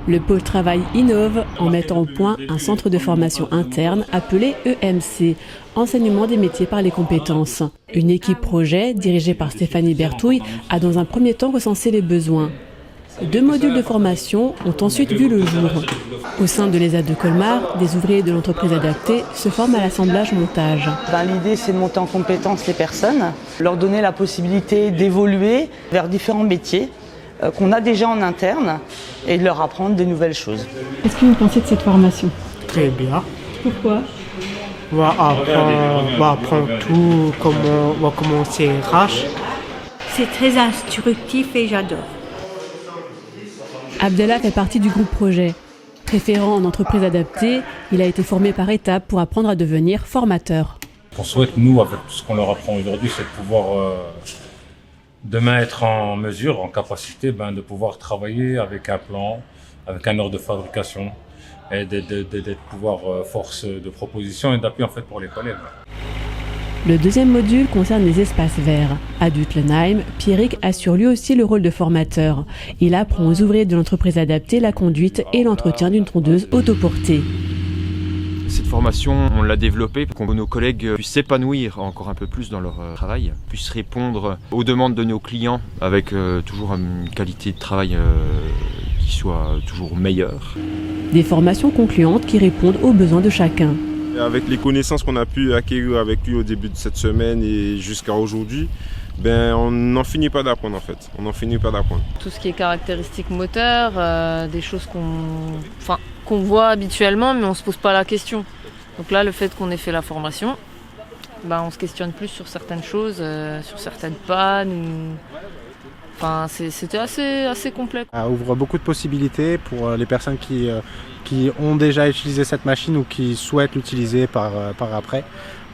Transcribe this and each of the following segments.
Le pôle travail innove en mettant au point un centre de formation interne appelé EMC, Enseignement des métiers par les compétences. Une équipe projet, dirigée par Stéphanie Bertouille, a dans un premier temps recensé les besoins. 2 modules de formation ont ensuite vu le jour. Au sein de l'ESAT de Colmar, des ouvriers de l'entreprise adaptée se forment à l'assemblage-montage. L'idée, c'est de monter en compétence les personnes, leur donner la possibilité d'évoluer vers différents métiers qu'on a déjà en interne et de leur apprendre des nouvelles choses. Qu'est-ce que vous pensez de cette formation? Très bien. Pourquoi? On va apprendre tout, comment c'est RH. C'est très instructif et j'adore. Abdallah fait partie du groupe projet. Référent en entreprise adaptée, il a été formé par étapes pour apprendre à devenir formateur. Ce qu'on souhaite, nous, avec tout ce qu'on leur apprend aujourd'hui, c'est de pouvoir demain être en mesure, en capacité de pouvoir travailler avec un plan, avec un ordre de fabrication et d'être pouvoir force de proposition et d'appui en fait pour les collègues. Le deuxième module concerne les espaces verts. À Dutlenheim, Pierrick assure lui aussi le rôle de formateur. Il apprend aux ouvriers de l'entreprise adaptée la conduite et l'entretien d'une tondeuse autoportée. Cette formation, on l'a développée pour que nos collègues puissent s'épanouir encore un peu plus dans leur travail, puissent répondre aux demandes de nos clients avec toujours une qualité de travail qui soit toujours meilleure. Des formations concluantes qui répondent aux besoins de chacun. Avec les connaissances qu'on a pu acquérir avec lui au début de cette semaine et jusqu'à aujourd'hui, on n'en finit pas d'apprendre en fait. On n'en finit pas d'apprendre. Tout ce qui est caractéristiques moteurs, des choses qu'on voit habituellement mais on ne se pose pas la question. Donc là, le fait qu'on ait fait la formation, on se questionne plus sur certaines choses, sur certaines pannes. C'était assez complet. Ça ouvre beaucoup de possibilités pour les personnes qui ont déjà utilisé cette machine ou qui souhaitent l'utiliser par après.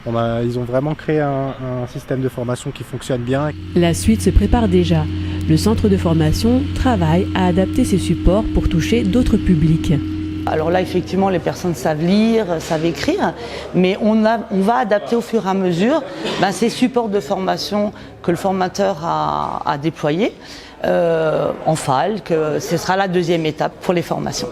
Ils ont vraiment créé un système de formation qui fonctionne bien. La suite se prépare déjà. Le centre de formation travaille à adapter ses supports pour toucher d'autres publics. Alors là, effectivement, les personnes savent lire, savent écrire, mais on va adapter au fur et à mesure ces supports de formation que le formateur a déployés en FALC. Ce sera la deuxième étape pour les formations.